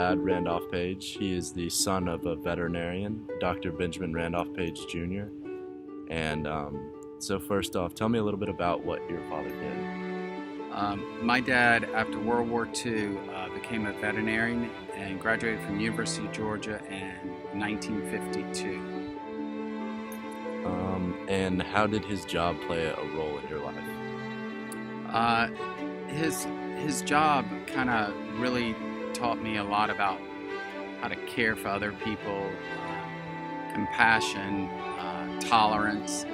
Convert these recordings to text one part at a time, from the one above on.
dad, Randolph Page. He is the son of a veterinarian, Dr. Benjamin Randolph Page Jr. And so first off, tell me a little bit about what your father did. My dad, after World War II, became a veterinarian and graduated from University of Georgia in 1952. And how did his job play a role in your life? His job kind of really taught me a lot about how to care for other people, compassion, tolerance,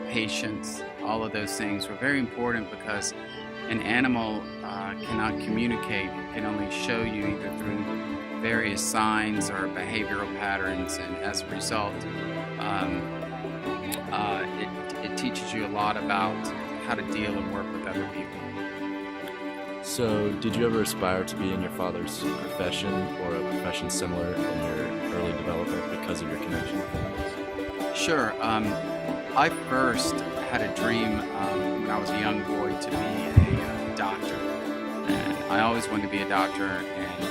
patience. All of those things were very important because an animal cannot communicate. It can only show you either through various signs or behavioral patterns, and as a result, it teaches you a lot about how to deal and work with other people. So, did you ever aspire to be in your father's profession or a profession similar in your early development because of your connection with animals? Sure. I first had a dream when I was a young boy to be a doctor. And I always wanted to be a doctor, and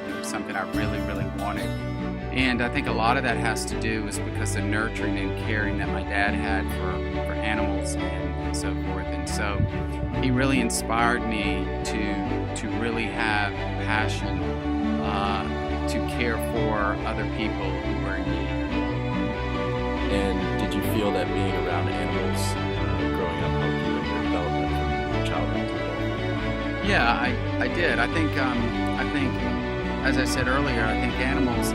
it was something I really, really wanted. And I think a lot of that has to do is because of nurturing and caring that my dad had for animals and so forth. And so he really inspired me to really have passion to care for other people who were in need. And did you feel that being around animals growing up helped you in your development from childhood to adulthood? Yeah, I did. I think, as I said earlier, I think animals,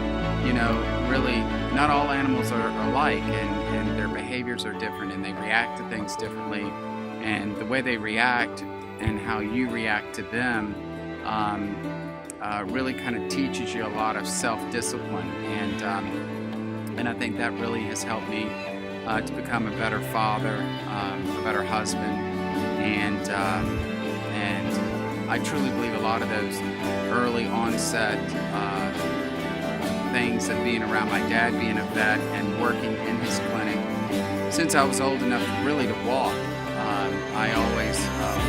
really, not all animals are alike, and their behaviors are different, and they react to things differently. And the way they react and how you react to them really kind of teaches you a lot of self-discipline. And I think that really has helped me to become a better father, a better husband, and I truly believe a lot of those early onset things of being around my dad, being a vet, and working in his clinic. Since I was old enough really to walk, I always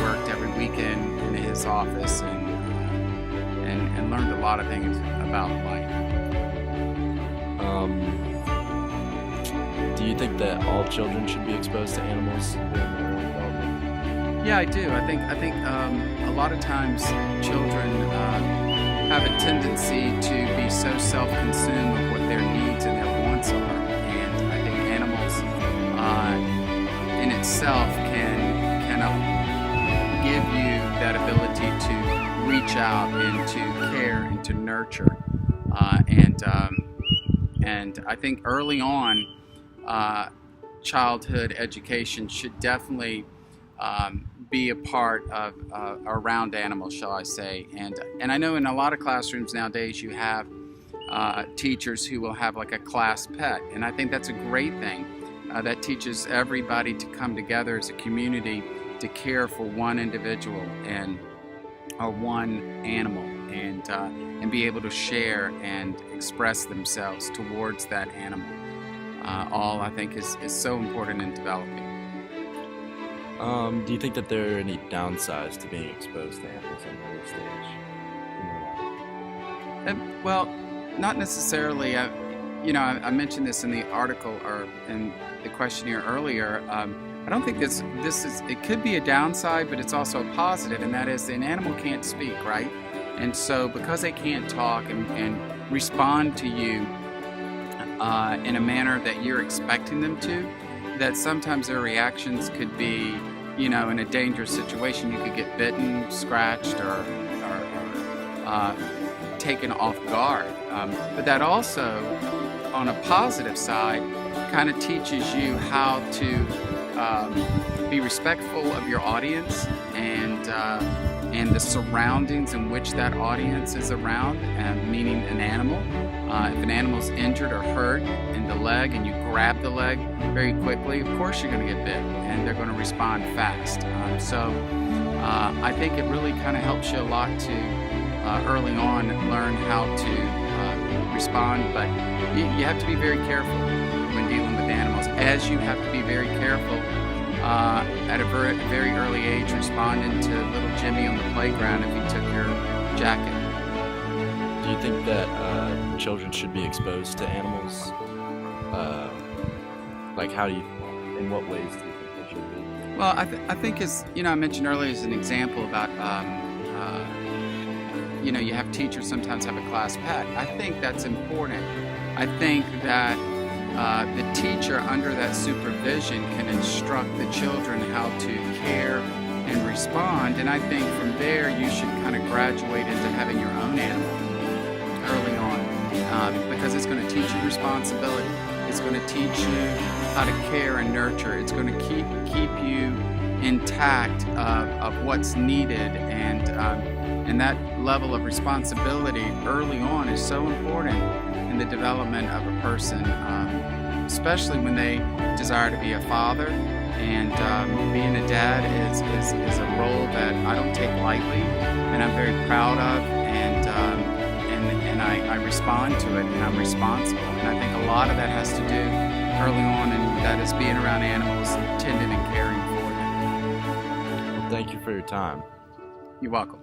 worked every weekend in his office and learned a lot of things about life. Do you think that all children should be exposed to animals during their early development? Yeah, I do. I think a lot of times children have a tendency to be so self-consumed with what their needs and their wants are, and I think animals in itself can give you that ability to reach out and to care and to nurture, and I think early on, childhood education should definitely be a part of around animals, shall I say. And I know in a lot of classrooms nowadays you have teachers who will have like a class pet, and I think that's a great thing. That teaches everybody to come together as a community to care for one individual or one animal, and be able to share and express themselves towards that animal. All I think is so important in developing. Do you think that there are any downsides to being exposed to animals at an early stage? Well, not necessarily. I mentioned this in the article or in the questionnaire earlier. I don't think this is. It could be a downside, but it's also a positive, and that is an animal can't speak, right? And so, because they can't talk and respond to you in a manner that you're expecting them to, that sometimes their reactions could be, in a dangerous situation. You could get bitten, scratched, or taken off guard. But that also, on a positive side, kind of teaches you how to be respectful of your audience and the surroundings in which that audience is around, meaning an animal. If an animal's injured or hurt in the leg and you grab the leg very quickly, of course you're going to get bit, and they're going to respond fast. So I think it really kind of helps you a lot to early on learn how to respond, but you have to be very careful when dealing with animals, as you have to be very careful at a very early age responding to little Jimmy on the playground if he took your jacket. Do you think that children should be exposed to animals? Like, in what ways do you think they should be? Well, I think as I mentioned earlier as an example about you have teachers sometimes have a class pet. I think that's important. I think that the teacher under that supervision can instruct the children how to care and respond, and I think from there you should kind of graduate into having your own animal early on, because it's going to teach you responsibility. It's going to teach you how to care and nurture. It's going to keep you intact of what's needed, and that level of responsibility early on is so important in the development of a person, especially when they desire to be a father. And being a dad is a role that I don't take lightly, and I'm very proud of, and I respond to it, and I'm responsible. And I think a lot of that has to do early on, and that is being around animals, tending and caring for them. Well, thank you for your time. You're welcome.